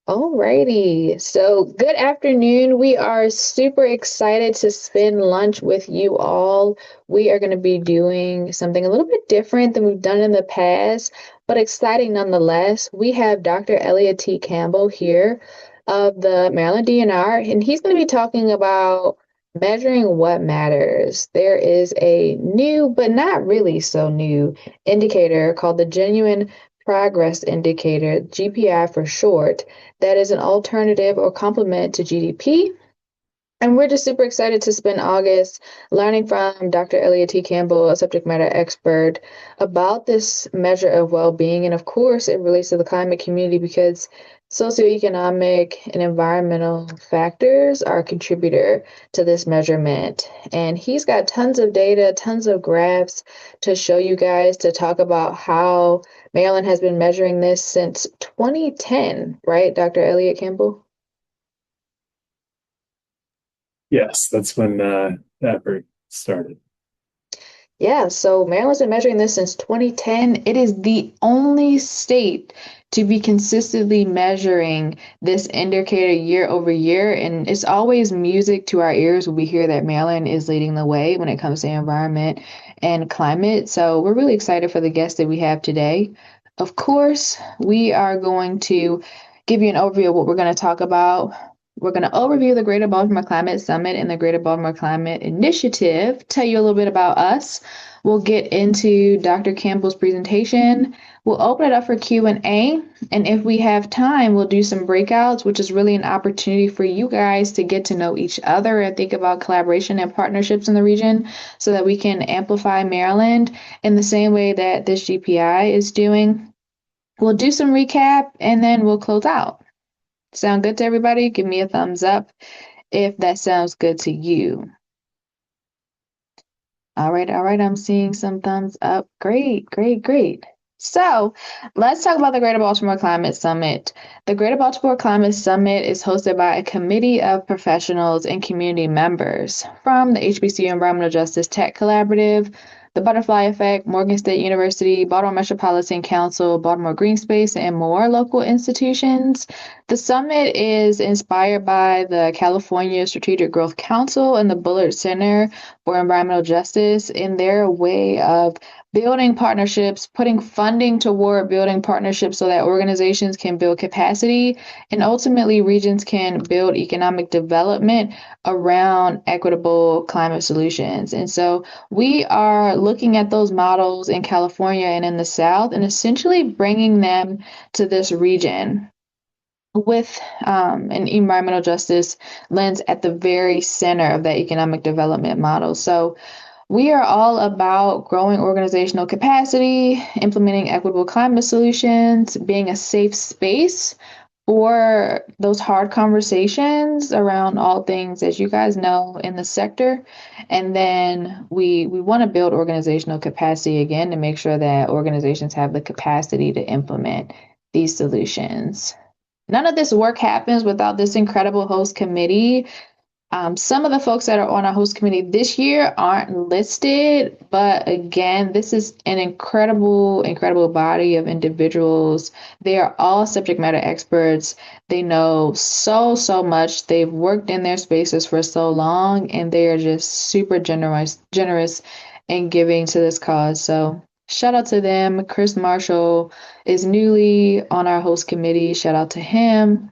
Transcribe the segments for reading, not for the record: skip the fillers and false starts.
Alrighty. So, good afternoon. We are super excited to spend lunch with you all. We are going to be doing something a little bit different than we've done in the past, but exciting nonetheless. We have Dr. Elliott T. Campbell here of the Maryland DNR, and he's going to be talking about measuring what matters. There is a new, but not really so new, indicator called the Genuine Progress Indicator, GPI for short, that is an alternative or complement to GDP. And we're just super excited to spend August learning from Dr. Elliott T. Campbell, a subject matter expert, about this measure of well being. And of course, it relates to the climate community because socioeconomic and environmental factors are a contributor to this measurement. And he's got tons of data, tons of graphs to show you guys to talk about how Maryland has been measuring this since 2010, right, Dr. Elliott Campbell? Yes, that's when the effort started. Yeah, so Maryland's been measuring this since 2010. It is the only state to be consistently measuring this indicator year over year. And it's always music to our ears when we hear that Maryland is leading the way when it comes to environment and climate. So we're really excited for the guest that we have today. Of course, we are going to give you an overview of what we're going to talk about. We're going to overview the Greater Baltimore Climate Summit and the Greater Baltimore Climate Initiative, tell you a little bit about us. We'll get into Dr. Campbell's presentation. We'll open it up for Q&A, and if we have time, we'll do some breakouts, which is really an opportunity for you guys to get to know each other and think about collaboration and partnerships in the region so that we can amplify Maryland in the same way that this GPI is doing. We'll do some recap, and then we'll close out. Sound good to everybody? Give me a thumbs up if that sounds good to you. All right, I'm seeing some thumbs up. Great, great, great. So let's talk about the Greater Baltimore Climate Summit. The Greater Baltimore Climate Summit is hosted by a committee of professionals and community members from the HBCU Environmental Justice Tech Collaborative, the Butterfly Effect, Morgan State University, Baltimore Metropolitan Council, Baltimore Green Space, and more local institutions. The summit is inspired by the California Strategic Growth Council and the Bullard Center for Environmental Justice in their way of building partnerships, putting funding toward building partnerships so that organizations can build capacity and ultimately regions can build economic development around equitable climate solutions. And so we are looking at those models in California and in the South and essentially bringing them to this region with an environmental justice lens at the very center of that economic development model. So we are all about growing organizational capacity, implementing equitable climate solutions, being a safe space for those hard conversations around all things, as you guys know, in the sector. And then we want to build organizational capacity again to make sure that organizations have the capacity to implement these solutions. None of this work happens without this incredible host committee. Some of the folks that are on our host committee this year aren't listed, but again, this is an incredible, incredible body of individuals. They are all subject matter experts. They know so, so much. They've worked in their spaces for so long, and they are just super generous in giving to this cause. So shout out to them. Chris Marshall is newly on our host committee. Shout out to him.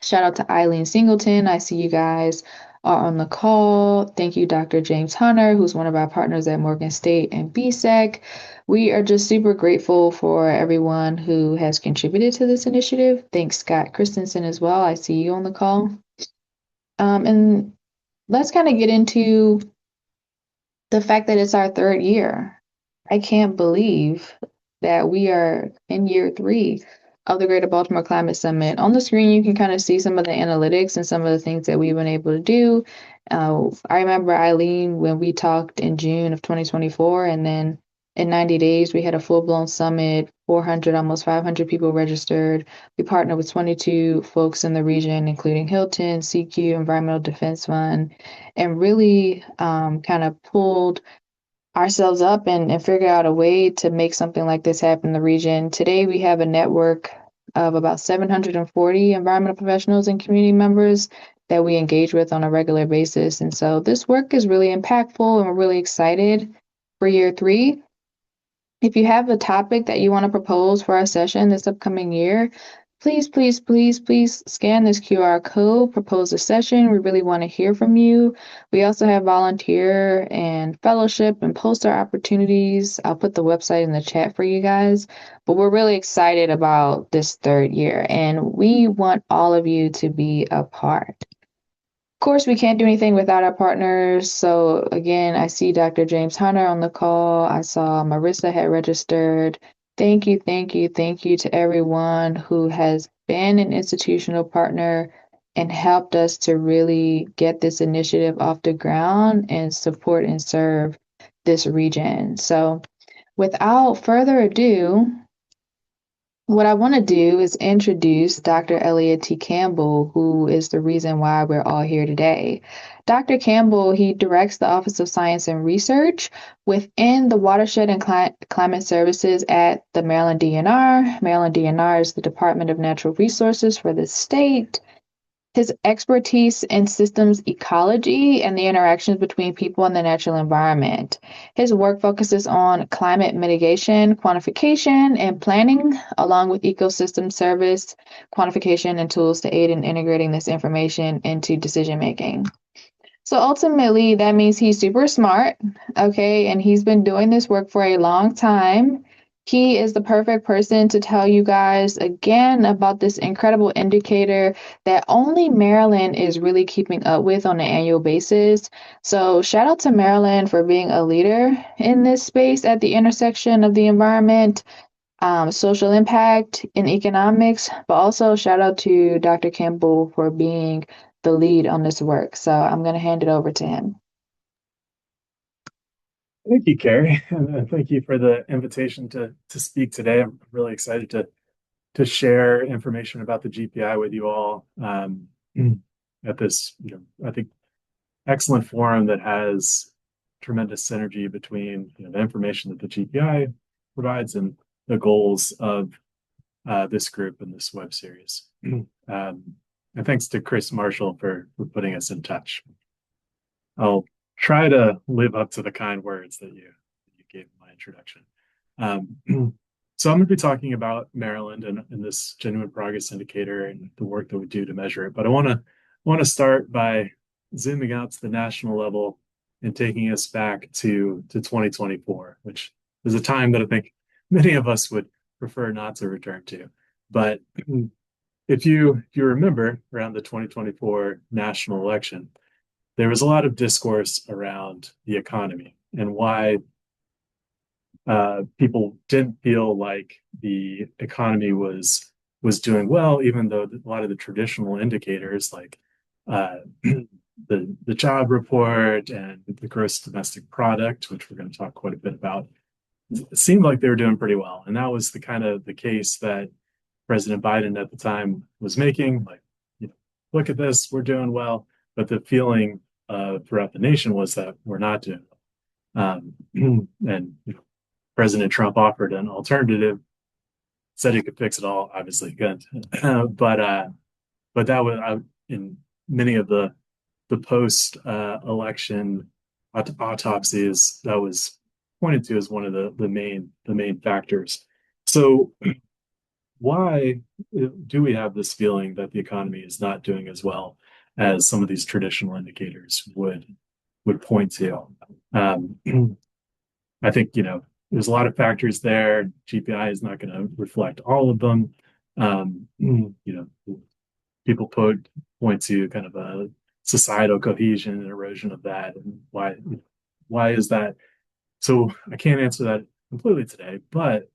Shout out to Eileen Singleton. I see you guys are on the call. Thank you, Dr. James Hunter, who's one of our partners at Morgan State and BSEC. We are just super grateful for everyone who has contributed to this initiative. Thanks, Scott Christensen, as well. I see you on the call. And let's kind of get into the fact that it's our third year. I can't believe that we are in year three of the Greater Baltimore Climate Summit. On the screen, you can kind of see some of the analytics and some of the things that we've been able to do. I remember Eileen when we talked in June of 2024, and then in 90 days, we had a full-blown summit, 400, almost 500 people registered. We partnered with 22 folks in the region, including Hilton, CQ, Environmental Defense Fund, and really kind of pulled ourselves up and figure out a way to make something like this happen in the region. Today, we have a network of about 740 environmental professionals and community members that we engage with on a regular basis. And so this work is really impactful, and we're really excited for year three. If you have a topic that you want to propose for our session this upcoming year, please, please, please, please scan this QR code, propose a session. We really want to hear from you. We also have volunteer and fellowship and poster opportunities. I'll put the website in the chat for you guys. But we're really excited about this third year, and we want all of you to be a part. Of course, we can't do anything without our partners. So again, I see Dr. James Hunter on the call. I saw Marissa had registered. Thank you, thank you, thank you to everyone who has been an institutional partner and helped us to really get this initiative off the ground and support and serve this region. So without further ado, what I want to do is introduce Dr. Elliott T. Campbell, who is the reason why we're all here today. Dr. Campbell, he directs the Office of Science and Research within the Watershed and Climate Services at the Maryland DNR. Maryland DNR is the Department of Natural Resources for the state. His expertise in systems ecology and the interactions between people and the natural environment. His work focuses on climate mitigation, quantification, and planning, along with ecosystem service, quantification, and tools to aid in integrating this information into decision making. So ultimately, that means he's super smart, okay, and he's been doing this work for a long time. He is the perfect person to tell you guys again about this incredible indicator that only Maryland is really keeping up with on an annual basis. So, shout out to Maryland for being a leader in this space at the intersection of the environment, social impact, and economics, but also shout out to Dr. Campbell for being the lead on this work. So, I'm going to hand it over to him. Thank you, Carrie, and thank you for the invitation to speak today. I'm really excited to share information about the GPI with you all at this, I think, excellent forum that has tremendous synergy between the information that the GPI provides and the goals of this group and this web series. And thanks to Chris Marshall for putting us in touch. I'll try to live up to the kind words that you gave in my introduction. So I'm going to be talking about Maryland and this genuine progress indicator and the work that we do to measure it. But I want to start by zooming out to the national level and taking us back to 2024, which is a time that I think many of us would prefer not to return to. But if you remember, around the 2024 national election, there was a lot of discourse around the economy and why people didn't feel like the economy was doing well, even though a lot of the traditional indicators like the job report and the gross domestic product, which we're going to talk quite a bit about, it seemed like they were doing pretty well. And that was the kind of the case that President Biden at the time was making, like, look at this, we're doing well. But the feeling throughout the nation was that we're not doing well. And President Trump offered an alternative, said he could fix it all, obviously couldn't. But that was in many of the post election autopsies, that was pointed to as one of the main factors. So why do we have this feeling that the economy is not doing as well as some of these traditional indicators would point to? I think there's a lot of factors there. GPI is not going to reflect all of them. People point to kind of a societal cohesion and erosion of that, and why is that? So I can't answer that completely today, but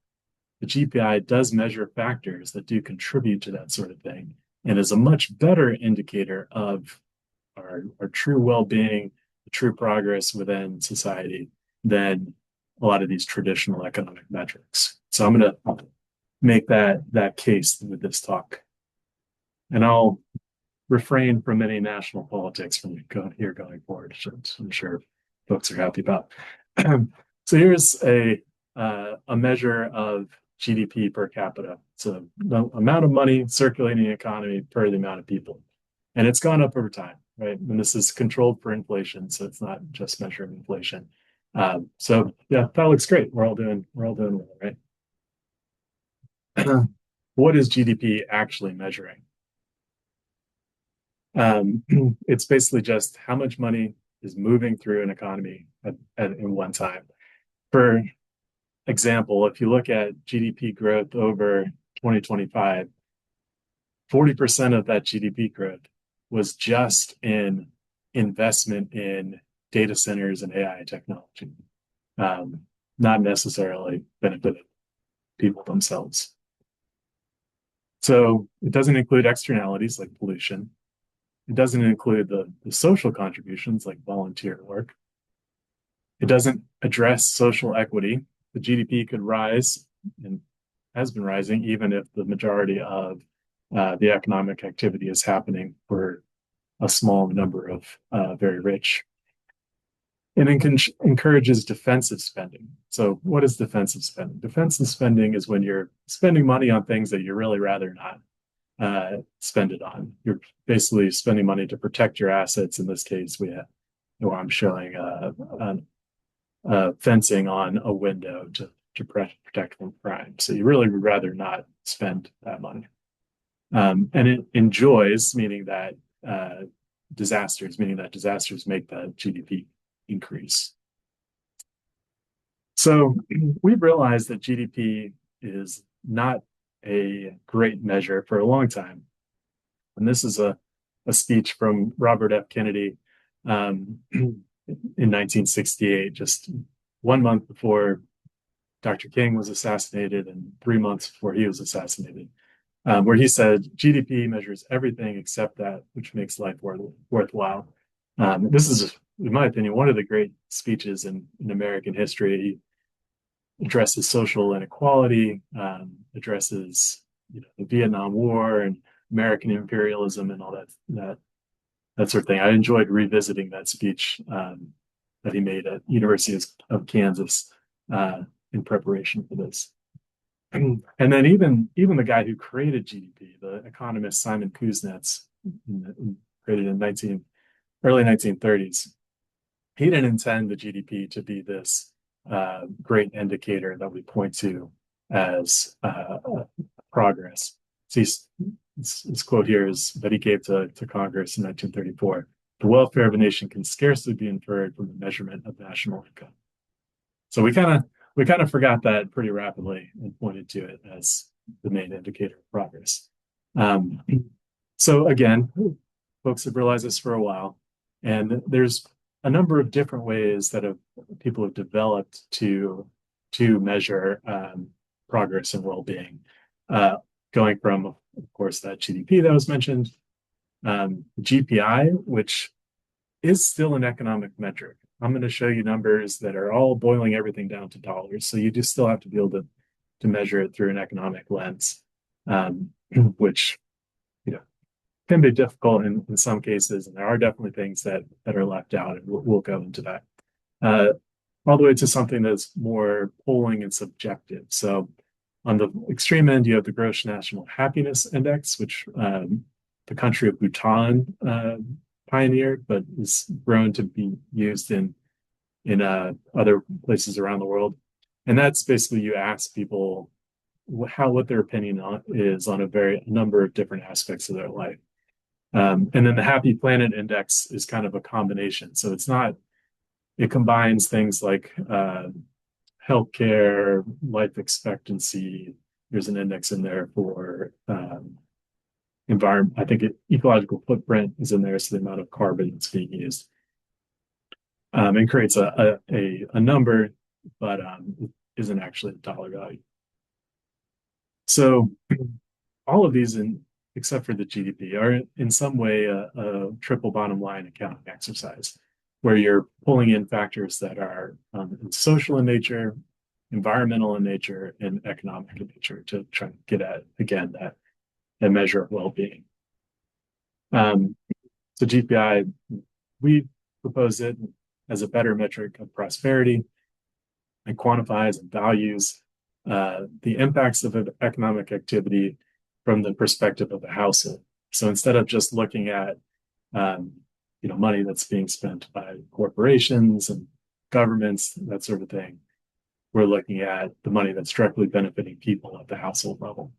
the GPI does measure factors that do contribute to that sort of thing, and is a much better indicator of our true well-being, the true progress within society than a lot of these traditional economic metrics. So I'm going to make that case with this talk, and I'll refrain from any national politics from here going forward, which I'm sure folks are happy about. So here's a measure of GDP per capita. So the amount of money circulating in the economy per the amount of people. And it's gone up over time, right? And this is controlled for inflation, so it's not just measuring inflation. So yeah, that looks great. We're all doing well, right? What is GDP actually measuring? It's basically just how much money is moving through an economy in one time. For example, if you look at GDP growth over 2025, 40% of that GDP growth was just in investment in data centers and AI technology, um, not necessarily benefited people themselves. So it doesn't include externalities like pollution. It doesn't include the social contributions like volunteer work. It doesn't address social equity. The GDP could rise and has been rising even if the majority of the economic activity is happening for a small number of very rich. And it encourages defensive spending. So, what is defensive spending? Defensive spending is when you're spending money on things that you'd really rather not spend it on. You're basically spending money to protect your assets. In this case, where I'm showing fencing on a window to protect from crime. So you really would rather not spend that money. And it enjoys, meaning that disasters make the GDP increase. So we've realized that GDP is not a great measure for a long time. And this is a speech from Robert F. Kennedy in 1968, just 1 month before Dr. King was assassinated and 3 months before he was assassinated, where he said, GDP measures everything except that which makes life worthwhile. This is, in my opinion, one of the great speeches in American history. He addresses social inequality, addresses the Vietnam War and American imperialism and all that sort of thing. I enjoyed revisiting that speech that he made at University of Kansas in preparation for this. And then even the guy who created GDP, the economist Simon Kuznets, created in early 1930s, he didn't intend the GDP to be this great indicator that we point to as progress. So his quote here is that he gave to Congress in 1934. The welfare of a nation can scarcely be inferred from the measurement of national income. So we kind of forgot that pretty rapidly and pointed to it as the main indicator of progress. So again, folks have realized this for a while, and there's a number of different ways that people have developed to measure progress and well-being, going from, of course, that GDP that was mentioned, GPI, which is still an economic metric. I'm going to show you numbers that are all boiling everything down to dollars. So you just still have to be able to measure it through an economic lens, which can be difficult in some cases, and there are definitely things that are left out, and we'll go into that. All the way to something that's more polling and subjective. So on the extreme end, you have the Gross National Happiness Index, which the country of Bhutan pioneered, but is grown to be used in other places around the world. And that's basically, you ask people what their opinion is on a number of different aspects of their life. And then the Happy Planet Index is kind of a combination. So it combines things like healthcare, life expectancy. There's an index in there for environment. I think ecological footprint is in there, so the amount of carbon that's being used. And creates a number, but isn't actually a dollar value. So all of these, except for the GDP, are in some way a triple bottom line accounting exercise, where you're pulling in factors that are social in nature, environmental in nature, and economic in nature to try and get at, again, that measure of well-being. So GPI, we propose it as a better metric of prosperity. It quantifies and values the impacts of economic activity from the perspective of the household. So instead of just looking at um, money that's being spent by corporations and governments, that sort of thing, we're looking at the money that's directly benefiting people at the household level.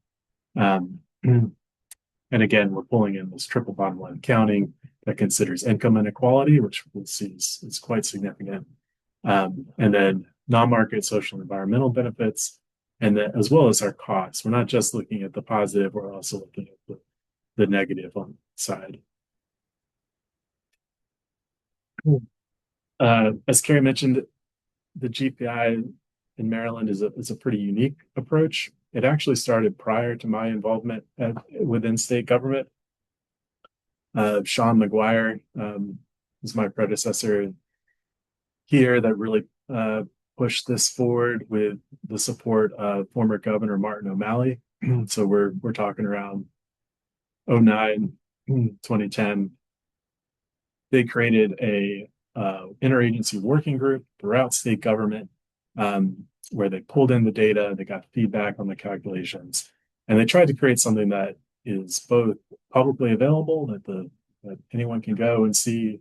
Um, and again, we're pulling in this triple bottom line accounting that considers income inequality, which we'll see is quite significant. And then non-market social and environmental benefits, and then as well as our costs. We're not just looking at the positive, we're also looking at the negative on the side. As Carrie mentioned, the GPI in Maryland is a pretty unique approach. It actually started prior to my involvement within state government. Sean McGuire was my predecessor here that really pushed this forward with the support of former Governor Martin O'Malley. So we're talking around 09, 2010. They created a interagency working group throughout state government where they pulled in the data, they got feedback on the calculations, and they tried to create something that is both publicly available, that anyone can go and see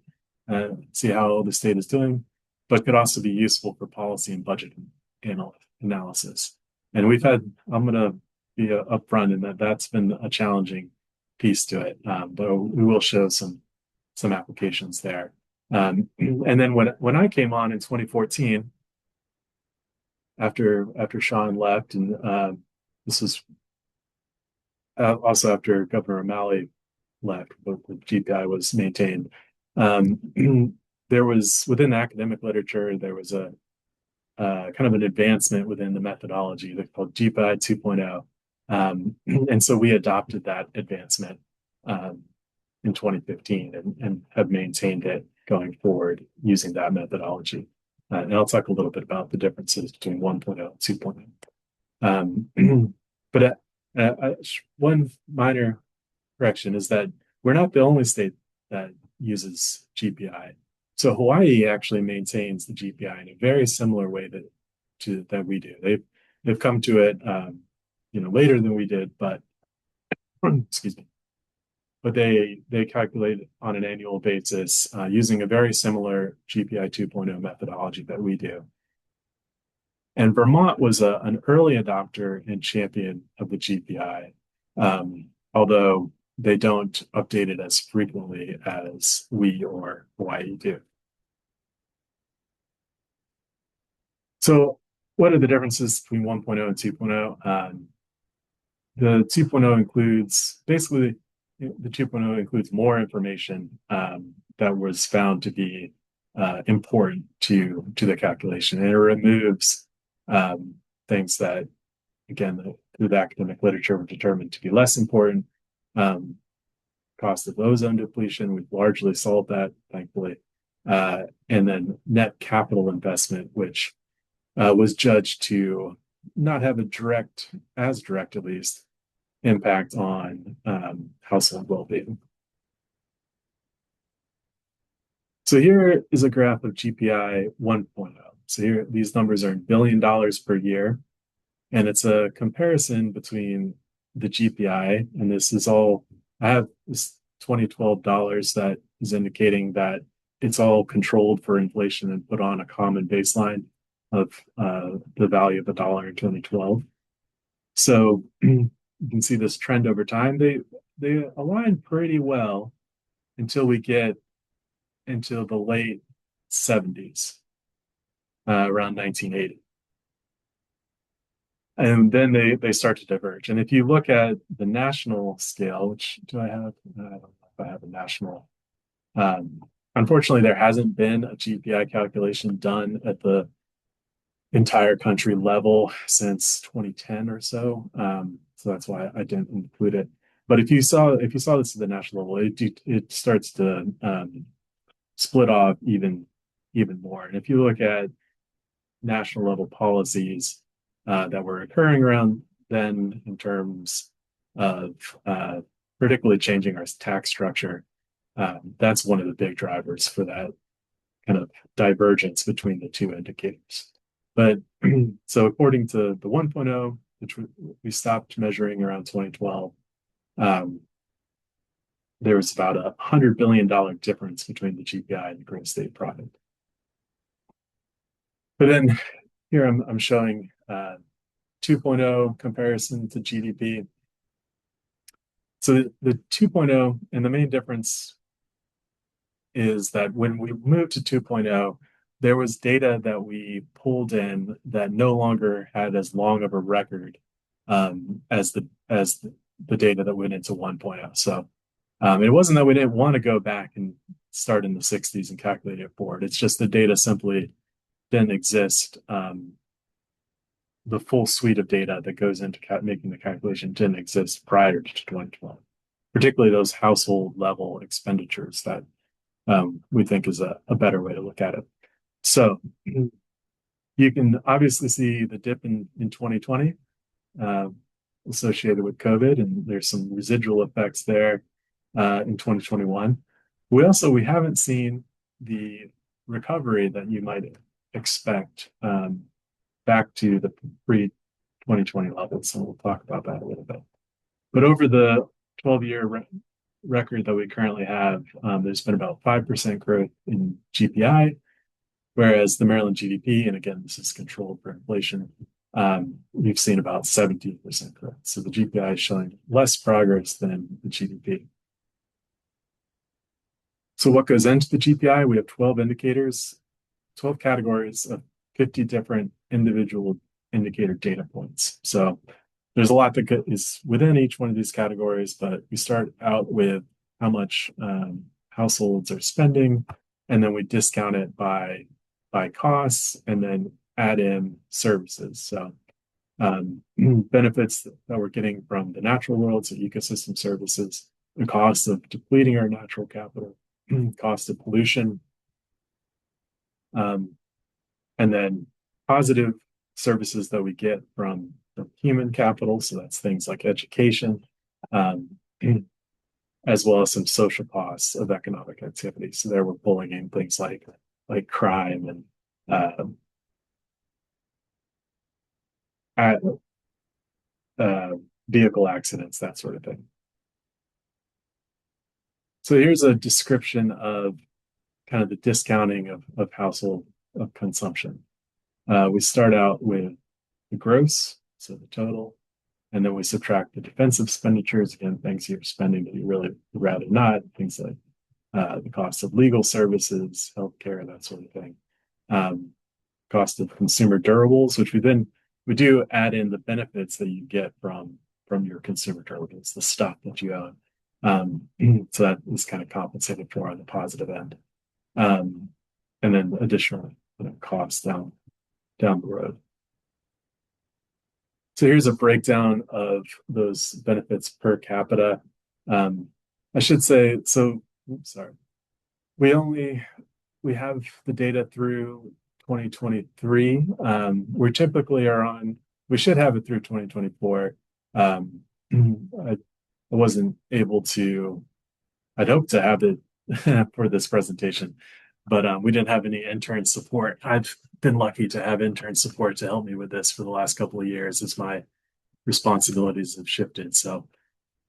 how the state is doing, but could also be useful for policy and budget analysis. And I'm going to be upfront in that's been a challenging piece to it, but we will show some applications there. And then when I came on in 2014, after Sean left, and this was also after Governor O'Malley left, but the GPI was maintained. There was, within the academic literature, there was a kind of an advancement within the methodology that's called GPI 2.0. And so we adopted that advancement in 2015 and have maintained it going forward using that methodology. And I'll talk a little bit about the differences between 1.0 and 2.0. But one minor correction is that we're not the only state that uses GPI. So Hawaii actually maintains the GPI in a very similar way that we do. They've come to it later than we did, but excuse me. But they calculate on an annual basis using a very similar GPI 2.0 methodology that we do. And Vermont was an early adopter and champion of the GPI, although they don't update it as frequently as we or Hawaii do. So what are the differences between 1.0 and 2.0? The 2.0 includes basically the 2.0 includes more information that was found to be important to the calculation, and it removes things that, again, through the academic literature were determined to be less important. Cost of ozone depletion, we've largely solved that, thankfully. And then net capital investment, which was judged to not have as direct at least, impact on household well-being. So here is a graph of GPI 1.0. So here, these numbers are in $1 billion per year. And it's a comparison between the GPI, and this is all, I have this 2012 dollars that is indicating that it's all controlled for inflation and put on a common baseline of the value of the dollar in 2012. So you can see this trend over time. They align pretty well until we get into the late 70s, around 1980. And then they start to diverge. And if you look at the national scale, which do I have? I don't know if I have a national. Unfortunately, there hasn't been a GPI calculation done at the entire country level since 2010 or so. So that's why I didn't include it. But if you saw this at the national level, it starts to split off even more. And if you look at national level policies that were occurring around then in terms of particularly changing our tax structure, that's one of the big drivers for that kind of divergence between the two indicators. But so according to the 1.0, which we stopped measuring around 2012, um, there was about $100 billion difference between the GPI and the gross state product. But then here I'm showing 2.0 comparison to GDP. So the 2.0, and the main difference is that when we moved to 2.0, there was data that we pulled in that no longer had as long of a record as the data that went into 1.0. So it wasn't that we didn't want to go back and start in the 60s and calculate it forward. It's just the data simply didn't exist. The full suite of data that goes into making the calculation didn't exist prior to 2012, particularly those household level expenditures that we think is a better way to look at it. So you can obviously see the dip in 2020 associated with COVID, and there's some residual effects there in 2021. We haven't seen the recovery that you might expect back to the pre-2020 levels, and we'll talk about that a little bit. But over the 12-year record that we currently have, there's been about 5% growth in GPI, whereas the Maryland GDP, and again, this is controlled for inflation, we've seen about 17% growth. So the GPI is showing less progress than the GDP. So what goes into the GPI? We have 12 indicators, 12 categories of 50 different individual indicator data points. So there's a lot that is within each one of these categories, but we start out with how much households are spending, and then we discount it by costs, and then add in services. So benefits that we're getting from the natural world, so ecosystem services, the cost of depleting our natural capital, cost of pollution, and then positive services that we get from human capital. So that's things like education, as well as some social costs of economic activity. So there we're pulling in things like crime and vehicle accidents, that sort of thing. So here's a description of kind of the discounting of household of consumption. We start out with the gross, so the total, and then we subtract the defensive expenditures, again, things you're spending that you really would rather not, things like the cost of legal services, healthcare, that sort of thing. Cost of consumer durables, which we do add in the benefits that you get from your consumer durables, the stuff that you own. So that is kind of compensated for on the positive end. And then additional costs down the road. So here's a breakdown of those benefits per capita. I should say, so, oops, sorry. We have the data through 2023. We typically we should have it through 2024. I wasn't able to, I'd hoped to have it for this presentation, but we didn't have any intern support. I've been lucky to have intern support to help me with this for the last couple of years as my responsibilities have shifted. So,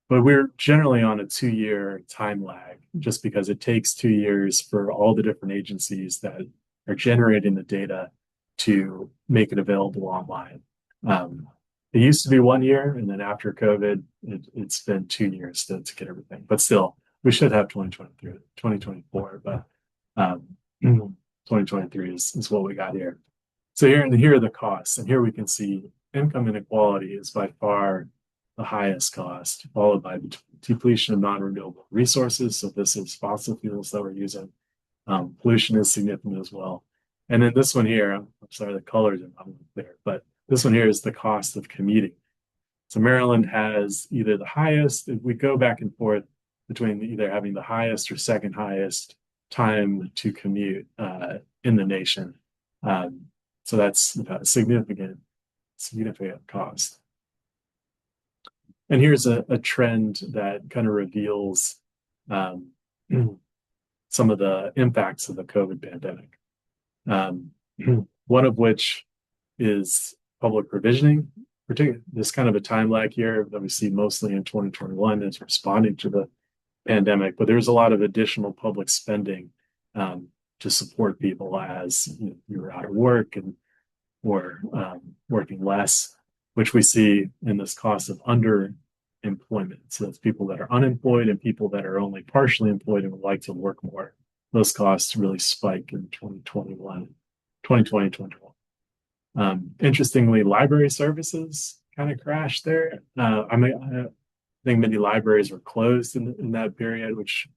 but we're generally on a 2-year time lag, just because it takes 2 years for all the different agencies that are generating the data to make it available online. It used to be 1 year, and then after COVID, it's been 2 years to get everything. But still, we should have 2023, 2024, but 2023 is what we got here. So here are the costs, and here we can see income inequality is by far the highest cost, followed by the depletion of non-renewable resources. So this is fossil fuels that we're using. Pollution is significant as well. And then this one here, I'm sorry, the colors are not there, but this one here is the cost of commuting. So Maryland has either the highest, if we go back and forth between either having the highest or second highest time to commute in the nation. So that's a significant cost. And here's a trend that kind of reveals some of the impacts of the COVID pandemic. One of which is public provisioning, particularly this kind of a time lag here that we see mostly in 2021 is responding to the pandemic, but there's a lot of additional public spending to support people as you're out of work and or working less, which we see in this cost of underemployment. So that's people that are unemployed and people that are only partially employed and would like to work more. Those costs really spike in 2021, 2020, 2021. Interestingly, library services kind of crashed there. I think many libraries were closed in that period, which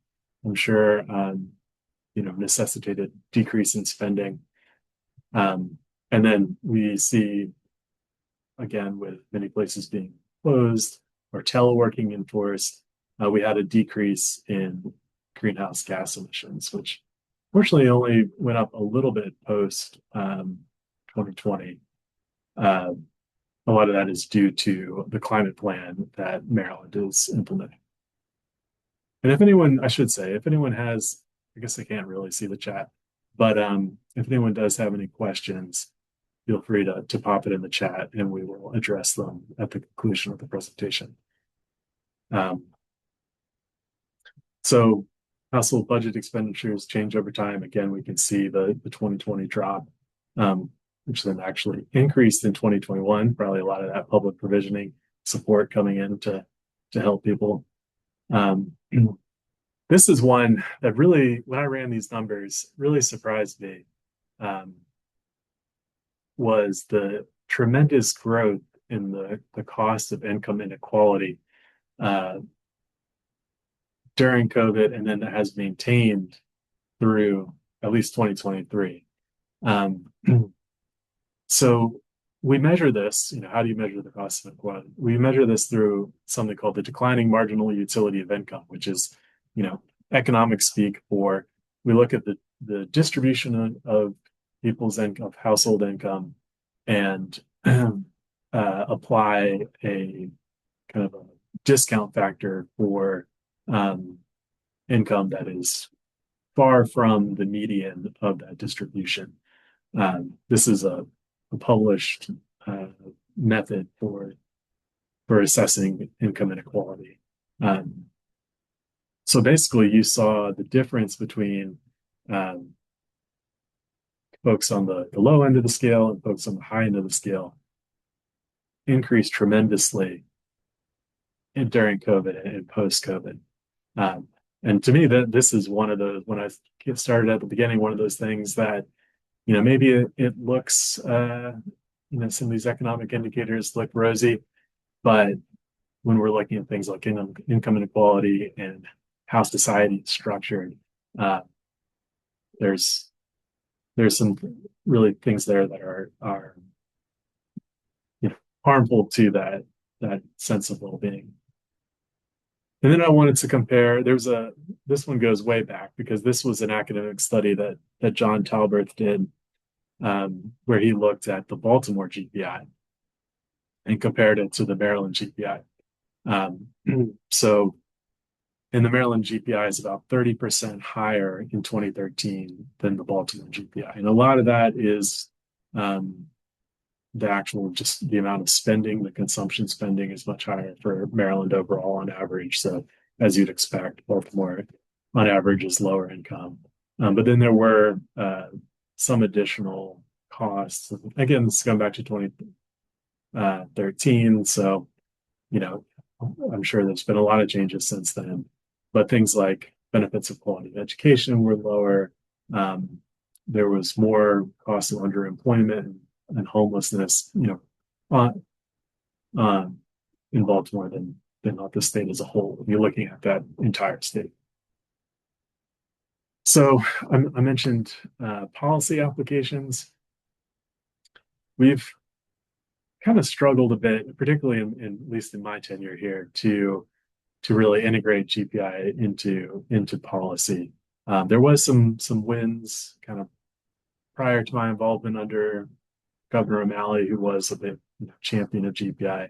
I'm sure necessitated decrease in spending. And then we see, again, with many places being closed or teleworking enforced, we had a decrease in greenhouse gas emissions, which fortunately only went up a little bit post 2020. A lot of that is due to the climate plan that Maryland is implementing. And if anyone, I should say, if anyone has, I guess I can't really see the chat, but if anyone does have any questions, feel free to pop it in the chat and we will address them at the conclusion of the presentation. So household budget expenditures change over time. Again, we can see the 2020 drop, which then actually increased in 2021. Probably a lot of that public provisioning support coming in to help people. This is one that really, when I ran these numbers, really surprised me, was the tremendous growth in the cost of income inequality during COVID, and then that has maintained through at least 2023. So we measure this, how do you measure the cost of inequality? We measure this through something called the declining marginal utility of income, which is, economic speak for, we look at the distribution of people's income, of household income, and apply a kind of a discount factor for income that is far from the median of that distribution. This is a published method for assessing income inequality. So basically, you saw the difference between folks on the low end of the scale and folks on the high end of the scale increased tremendously during COVID and post-COVID. And to me, this is one of those, when I get started at the beginning, one of those things that, maybe it looks, some of these economic indicators look rosy, but when we're looking at things like income inequality and how society is structured, there's some really things there that are harmful to that sense of well-being. And then I wanted to compare, this one goes way back because this was an academic study that John Talbert did, where he looked at the Baltimore GPI and compared it to the Maryland GPI. So in the Maryland GPI is about 30% higher in 2013 than the Baltimore GPI. And a lot of that is the actual, just the amount of spending, the consumption spending is much higher for Maryland overall on average. So as you'd expect, Baltimore on average is lower income. But then there were some additional costs. Again, this is going back to 2013. So, I'm sure there's been a lot of changes since then. But things like benefits of quality of education were lower. There was more cost of underemployment and homelessness, in Baltimore than not the state as a whole. If you're looking at that entire state. So I mentioned policy applications. We've kind of struggled a bit, particularly at least in my tenure here, to really integrate GPI into policy. There was some wins kind of prior to my involvement under Governor O'Malley, who was a bit champion of GPI.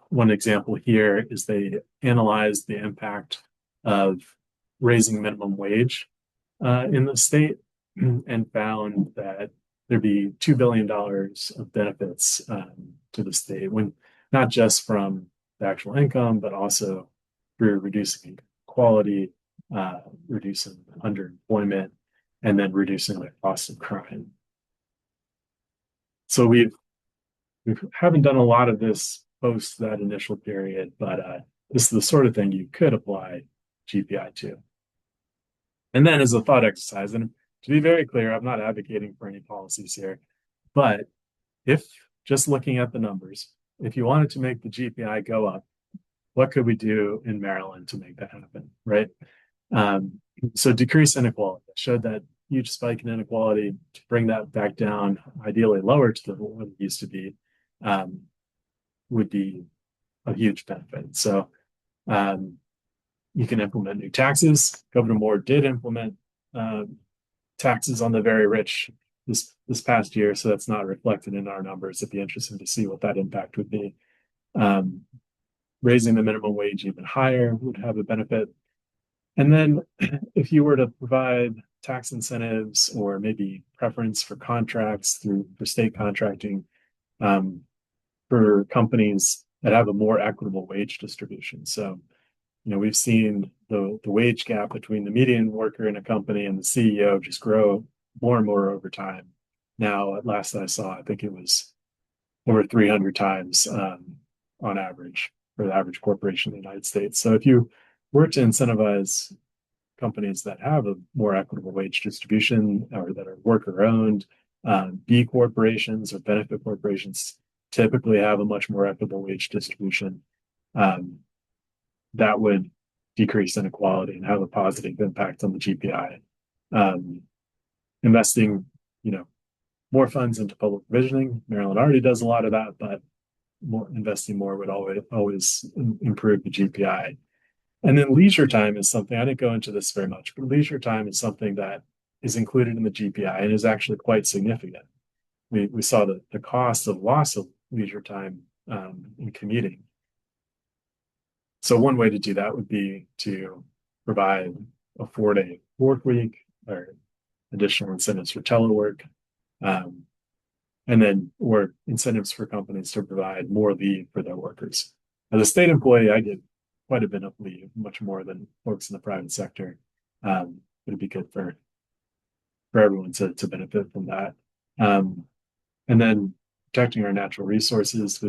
One example here is they analyzed the impact of raising minimum wage in the state and found that there'd be $2 billion of benefits to the state, when not just from the actual income, but also through reducing quality, reducing underemployment, and then reducing the cost of crime. So we haven't done a lot of this post that initial period, but this is the sort of thing you could apply GPI to. And then as a thought exercise, and to be very clear, I'm not advocating for any policies here, but if just looking at the numbers, if you wanted to make the GPI go up, what could we do in Maryland to make that happen, right? So decrease inequality. I showed that huge spike in inequality. To bring that back down, ideally lower to what it used to be, would be a huge benefit. So you can implement new taxes. Governor Moore did implement taxes on the very rich this past year, so that's not reflected in our numbers. It'd be interesting to see what that impact would be. Raising the minimum wage even higher would have a benefit. And then if you were to provide tax incentives or maybe preference for contracts for state contracting for companies that have a more equitable wage distribution. So, we've seen the wage gap between the median worker in a company and the CEO just grow more and more over time. Now, at last I saw, I think it was over 300 times on average for the average corporation in the United States. So if you were to incentivize companies that have a more equitable wage distribution or that are worker owned, B corporations or benefit corporations typically have a much more equitable wage distribution. That would decrease inequality and have a positive impact on the GPI. Investing, more funds into public provisioning. Maryland already does a lot of that, but investing more would always improve the GPI. And then leisure time is something, I didn't go into this very much, but leisure time is something that is included in the GPI and is actually quite significant. We saw the cost of loss of leisure time in commuting. So one way to do that would be to provide a 4-day work week or additional incentives for telework, or incentives for companies to provide more leave for their workers. As a state employee, I get quite a bit of leave, much more than folks in the private sector. It'd be good for everyone to benefit from that. And then protecting our natural resources.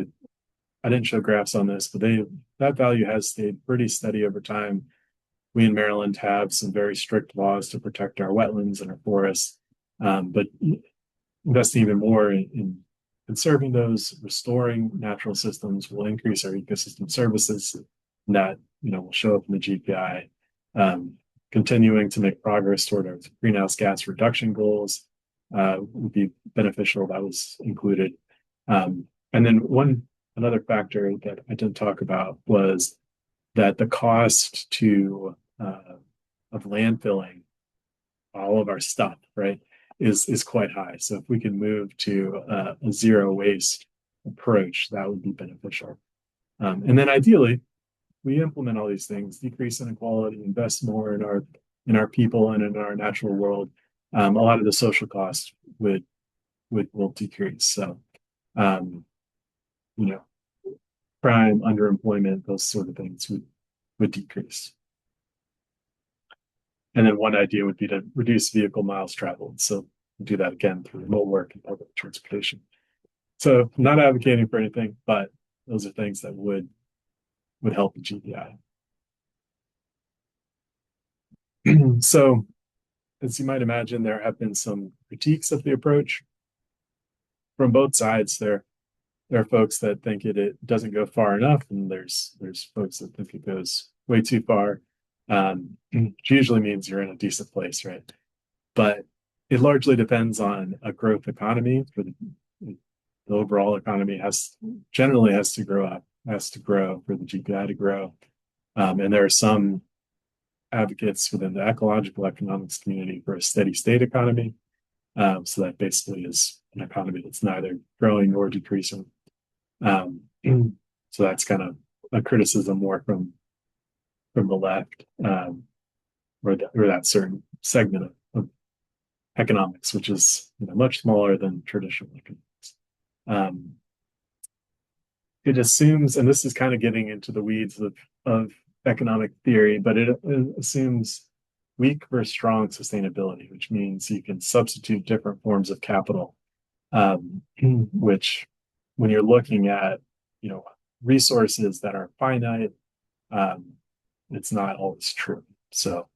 I didn't show graphs on this, but that value has stayed pretty steady over time. We in Maryland have some very strict laws to protect our wetlands and our forests, but investing even more in conserving those, restoring natural systems will increase our ecosystem services, and that will show up in the GPI. Continuing to make progress toward our greenhouse gas reduction goals would be beneficial. That was included. And then another factor that I didn't talk about was that the cost of landfilling all of our stuff, right, is quite high. So if we can move to a zero waste approach, that would be beneficial. And then ideally, we implement all these things, decrease inequality, invest more in our people and in our natural world. A lot of the social costs will decrease. So, crime, underemployment, those sort of things would decrease. And then one idea would be to reduce vehicle miles traveled. So do that again through remote work and public transportation. So I'm not advocating for anything, but those are things that would help the GPI. So as you might imagine, there have been some critiques of the approach from both sides. There are folks that think it doesn't go far enough, and there's folks that think it goes way too far. Which usually means you're in a decent place, right? But it largely depends on a growth economy. For the overall economy generally has to grow for the GPI to grow. And there are some advocates within the ecological economics community for a steady state economy. So that basically is an economy that's neither growing nor decreasing. So that's kind of a criticism more from the left, or that certain segment of economics, which is much smaller than traditional economics. It assumes, and this is kind of getting into the weeds of economic theory, but it assumes weak versus strong sustainability, which means you can substitute different forms of capital, which when you're looking at, resources that are finite, um, it's not always true. So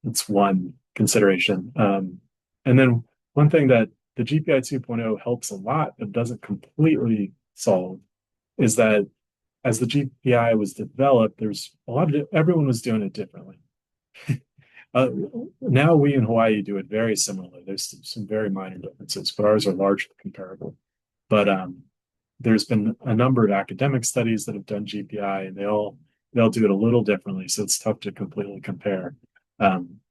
it's one consideration. And then one thing that the GPI 2.0 helps a lot, but doesn't completely solve, is that as the GPI was developed, there's a lot of everyone was doing it differently. uh, Now we in Hawaii do it very similarly. There's some very minor differences, but ours are largely comparable. But there's been a number of academic studies that have done GPI, and they'll do it a little differently. So it's tough to completely compare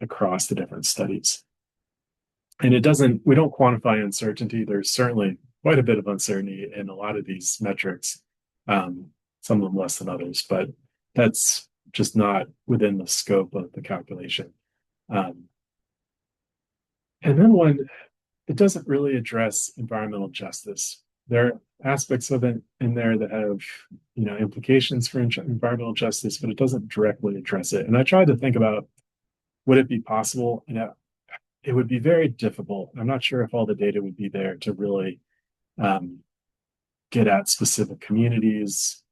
across the different studies. And we don't quantify uncertainty. There's certainly quite a bit of uncertainty in a lot of these metrics, some of them less than others, but that's just not within the scope of the calculation. And then it doesn't really address environmental justice. There are aspects of it in there that have, implications for environmental justice, but it doesn't directly address it. And I tried to think about, would it be possible? It would be very difficult. I'm not sure if all the data would be there to really get at specific communities.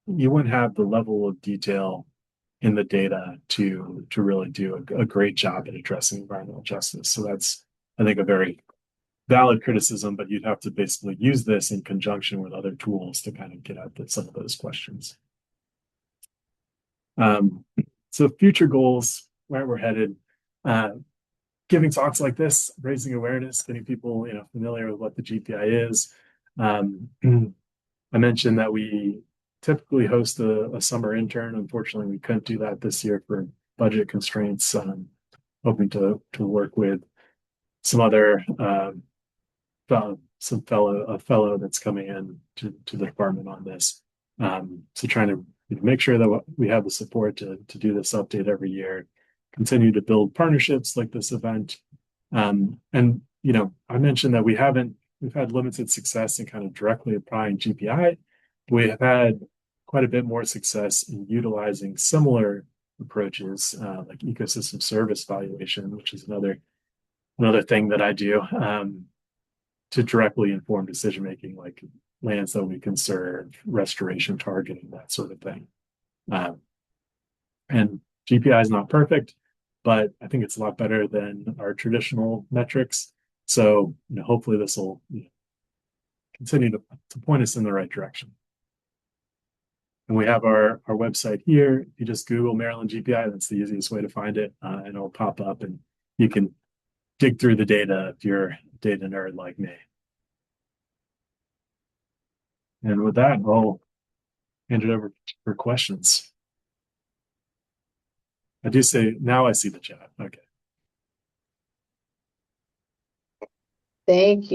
You wouldn't have the level of detail in the data to really do a great job at addressing environmental justice. So that's, I think, a very valid criticism, but you'd have to basically use this in conjunction with other tools to kind of get at some of those questions. So future goals, where we're headed, giving talks like this, raising awareness, getting people familiar with what the GPI is. I mentioned that we typically host a summer intern. Unfortunately, we couldn't do that this year for budget constraints. Hoping to work with some other a fellow that's coming in to the department on this. So trying to make sure that we have the support to do this update every year, continue to build partnerships like this event. And I mentioned that we've had limited success in kind of directly applying GPI. We have had quite a bit more success in utilizing similar approaches, like ecosystem service valuation, which is another thing that I do, to directly inform decision making, like lands that we conserve, restoration targeting, that sort of thing. And GPI is not perfect, but I think it's a lot better than our traditional metrics. So hopefully this will continue to point us in the right direction. And we have our website here. If you just Google Maryland GPI, that's the easiest way to find it, and it'll pop up, and you can dig through the data if you're a data nerd like me. And with that, I'll hand it over for questions. I do say now I see the chat. Okay. Thank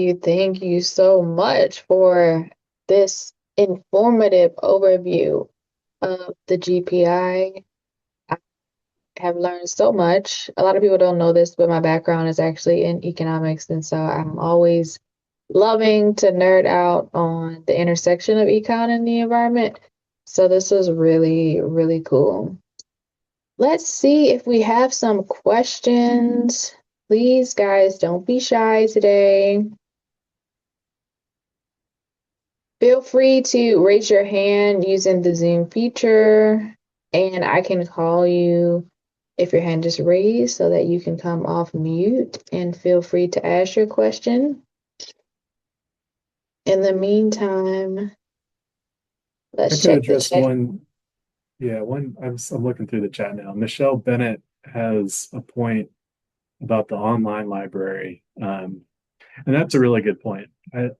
you so much for this informative overview of the GPI. I have learned so much. A lot of people don't know this, but my background is actually in economics, and so I'm always loving to nerd out on the intersection of econ and the environment. So this was really, really cool. Let's see if we have some questions. Please, guys, don't be shy today. Feel free to raise your hand using the Zoom feature, and I can call you if your hand is raised so that you can come off mute and feel free to ask your question. In the meantime, let's check the chat. One. Yeah, I'm looking through the chat now. Michelle Bennett has a point about the online library, and that's a really good point. I'll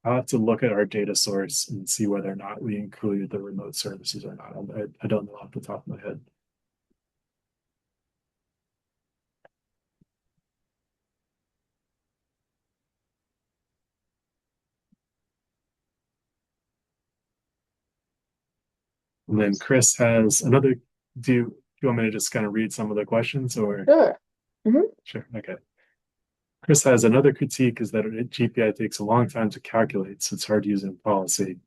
have to look at our data source and see whether or not we included the remote services or not. I don't know off the top of my head. And then Chris has another. Do you want me to just kind of read some of the questions, or? Sure. Mhm. Sure. Okay. Chris has another critique is that a GPI takes a long time to calculate, so it's hard to use in policy.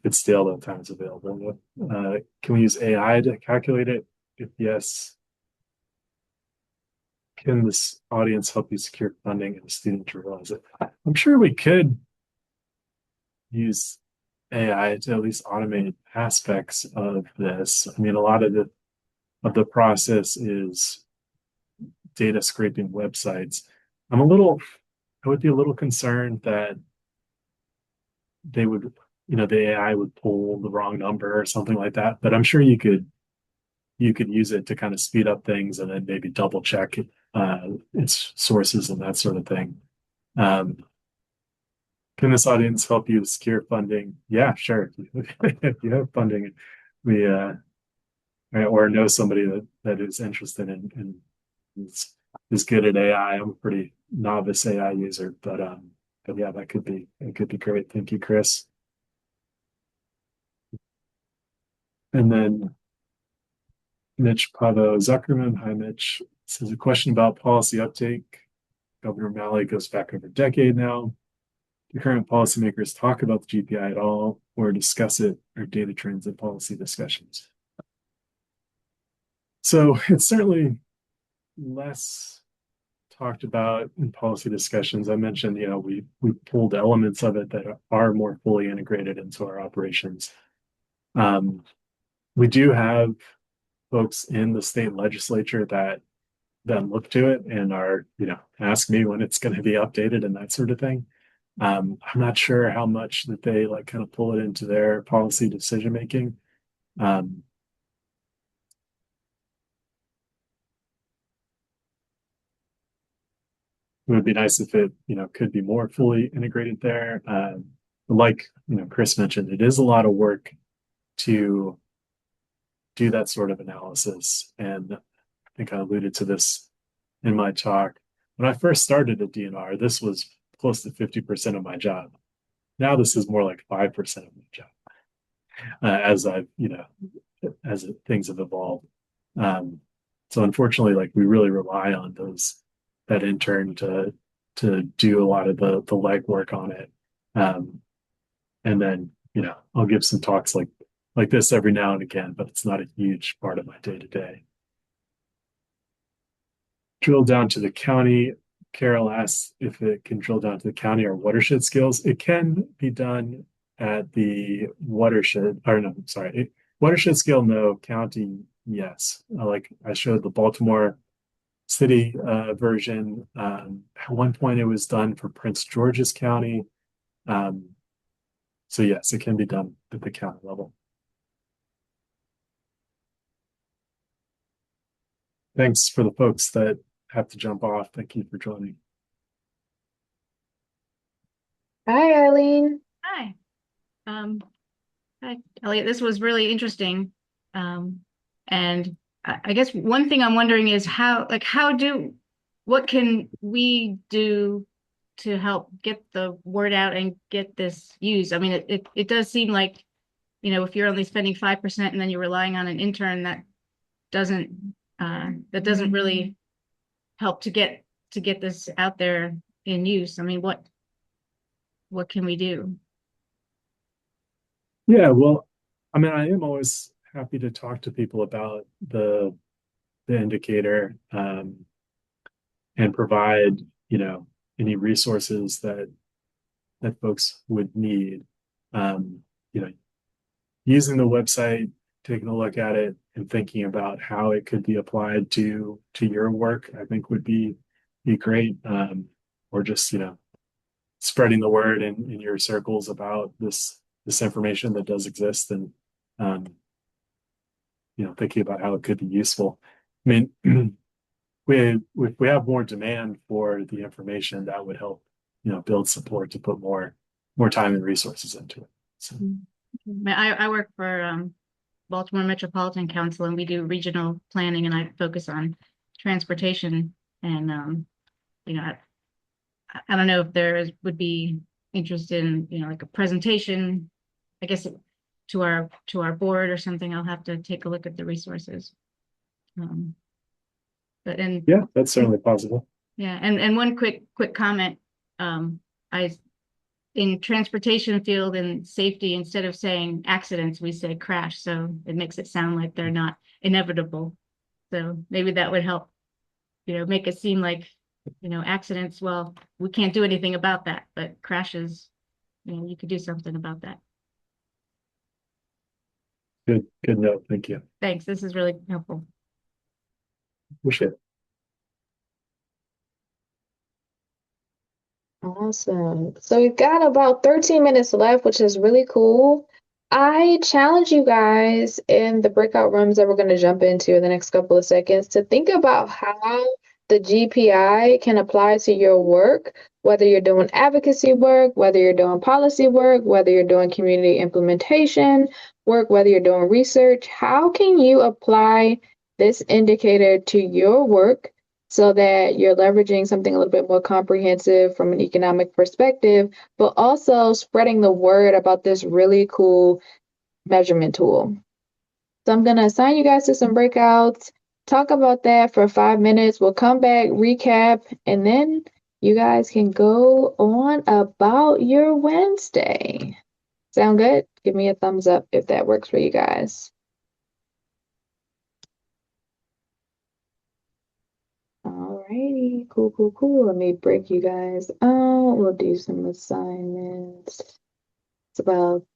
It's stale the time it's available. Can we use AI to calculate it? If yes, can this audience help you secure funding and a student to realize it? I'm sure we could use AI to at least automate aspects of this. I mean, a lot of the process is data scraping websites. I'm a little, I would be a little concerned that they would, the AI would pull the wrong number or something like that. But I'm sure you could use it to kind of speed up things and then maybe double check its sources and that sort of thing. Um, can this audience help you secure funding? Yeah, sure. If you have funding, we or know somebody that is interested in is good at AI. I'm a pretty novice AI user, but yeah, that could be great. Thank you, Chris. And then Mitch Pavo Zuckerman. Hi, Mitch. Says a question about policy uptake. Governor Malley goes back over a decade now. Do current policymakers talk about the GPI at all or discuss it or data trends in policy discussions? So it's certainly less talked about in policy discussions. I mentioned, we pulled elements of it that are more fully integrated into our operations. Um, we do have folks in the state legislature that look to it and are, ask me when it's going to be updated and that sort of thing. I'm not sure how much that they like kind of pull it into their policy decision making. Um, it would be nice if it, could be more fully integrated there. Like, Chris mentioned, it is a lot of work to do that sort of analysis. And I think I alluded to this in my talk. When I first started at DNR, this was close to 50% of my job. Now this is more like 5% of my job as I've, as things have evolved. Um, so unfortunately, like we really rely on that intern to do a lot of the legwork on it. Um, and then, I'll give some talks like this every now and again, but it's not a huge part of my day to day. Drill down to the county. Carol asks if it can drill down to the county or watershed skills. It can be done at the watershed, or no, sorry, watershed scale, no, county, yes. Like I showed the Baltimore city version. At one point, it was done for Prince George's County. Um, so yes, it can be done at the county level. Thanks for the folks that have to jump off. Thank you for joining. Hi, Eileen. Hi. Um, Hi, Elliott. This was really interesting. And I guess one thing I'm wondering is what can we do to help get the word out and get this used? I mean, it does seem like, if you're only spending 5% and then you're relying on an intern, doesn't that doesn't really help to get this out there in use. I mean, what can we do? Yeah, well, I mean, I am always happy to talk to people about the indicator and provide, any resources that folks would need. Um, you know, using the website, taking a look at it, and thinking about how it could be applied to your work, I think would be great. Or just, spreading the word in your circles about this information that does exist and um, thinking about how it could be useful. I mean, we have more demand for the information that would help, build support to put more time and resources into it. So I work for Baltimore Metropolitan Council, and we do regional planning, and I focus on transportation. And I don't know if would be interest in like a presentation, I guess to our board or something. I'll have to take a look at the resources. But and Yeah, that's certainly possible. yeah, and one quick comment. I in transportation field and safety, instead of saying accidents, we say crash. So it makes it sound like they're not inevitable. So maybe that would help, make it seem like, accidents, well, we can't do anything about that, but crashes, you could do something about that. Good note. Thank you. Thanks. This is really helpful. Appreciate it. Awesome. So we've got about 13 minutes left, which is really cool. I challenge you guys in the breakout rooms that we're going to jump into in the next couple of seconds to think about how the GPI can apply to your work, whether you're doing advocacy work, whether you're doing policy work, whether you're doing community implementation work, whether you're doing research. How can you apply this indicator to your work so that you're leveraging something a little bit more comprehensive from an economic perspective, but also spreading the word about this really cool measurement tool? So I'm going to assign you guys to some breakouts, talk about that for 5 minutes. We'll come back, recap, and then you guys can go on about your Wednesday. Sound good? Give me a thumbs up if that works for you guys. Alrighty, cool, cool, cool. Let me break you guys out. We'll do some assignments. It's about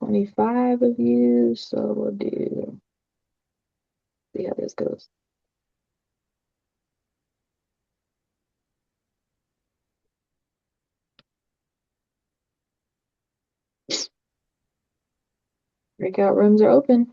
25 of you, so we'll see how this goes. Breakout rooms are open.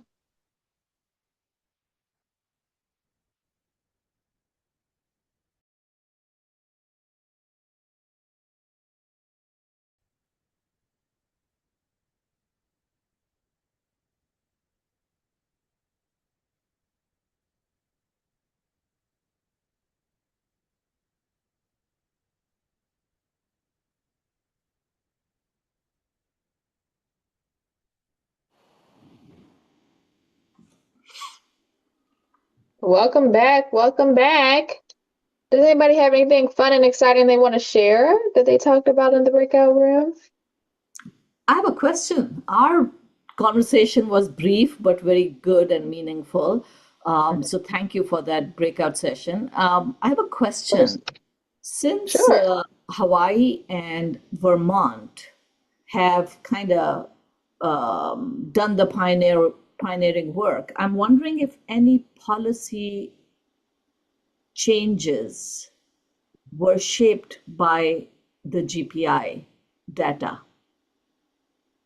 Welcome back. Welcome back. Does anybody have anything fun and exciting they want to share that they talked about in the breakout room? I have a question. Our conversation was brief but very good and meaningful. So thank you for that breakout session. I have a question. Since Sure. Hawaii and Vermont have kind of done the pioneering work, I'm wondering if any policy changes were shaped by the GPI data.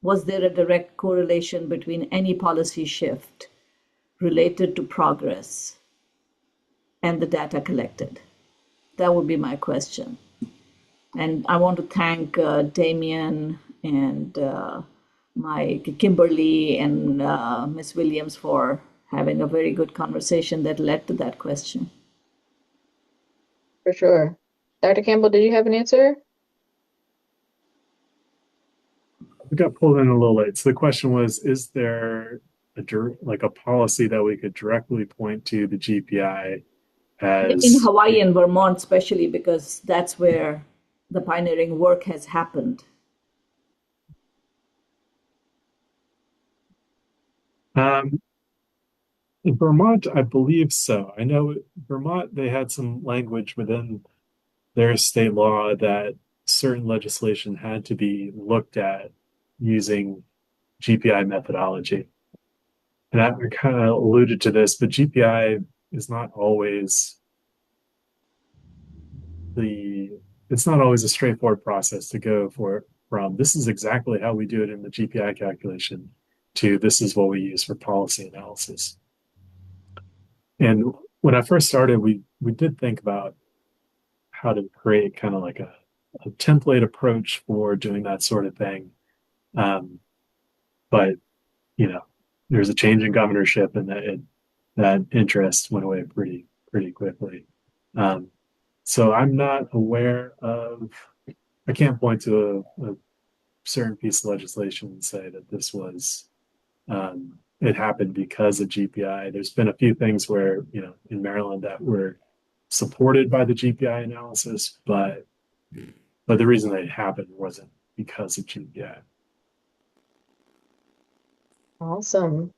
Was there a direct correlation between any policy shift related to progress and the data collected? That would be my question. And I want to thank Damien and Mike, Kimberly, and Ms. Williams for having a very good conversation that led to that question. For sure. Dr. Campbell, did you have an answer? We got pulled in a little late. So the question was, is there a policy that we could directly point to the GPI In as? Hawaii and Vermont, especially because that's where the pioneering work has happened. In Vermont, I believe so. I know Vermont, they had some language within their state law that certain legislation had to be looked at using GPI methodology. And I kind of alluded to this, but GPI is not always it's not always a straightforward process to go from this is exactly how we do it in the GPI calculation to this is what we use for policy analysis. And when I first started, we did think about how to create kind of like a template approach for doing that sort of thing. But there's a change in governorship, and that interest went away pretty quickly. So I'm not aware of. I can't point to a certain piece of legislation and say that this was it happened because of GPI. There's been a few things where, in Maryland that were supported by the GPI analysis, but the reason that it happened wasn't because of GPI. Awesome.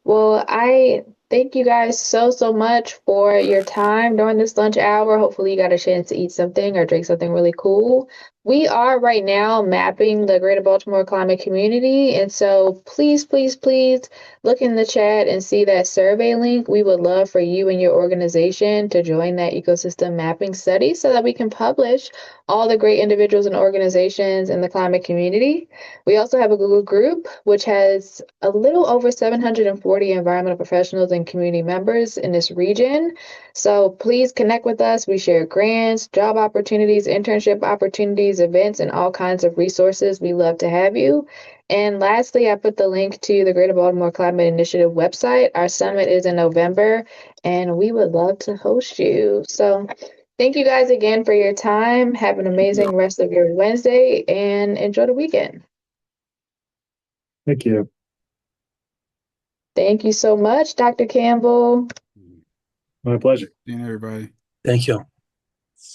Well, I thank you guys so much for your time during this lunch hour. Hopefully, you got a chance to eat something or drink something really cool. We are right now mapping the Greater Baltimore climate community. And so please look in the chat and see that survey link. We would love for you and your organization to join that ecosystem mapping study so that we can publish all the great individuals and organizations in the climate community. We also have a Google group, which has a little over 740 environmental professionals and community members in this region. So please connect with us. We share grants, job opportunities, internship opportunities, events, and all kinds of resources. We love to have you. And lastly, I put the link to the Greater Baltimore Climate Initiative website. Our summit is in November, and we would love to host you. So thank you guys again for your time. Have an amazing rest of your Wednesday and enjoy the weekend. Thank you. Thank you so much, Dr. Campbell. My pleasure. Seeing everybody. Thank you.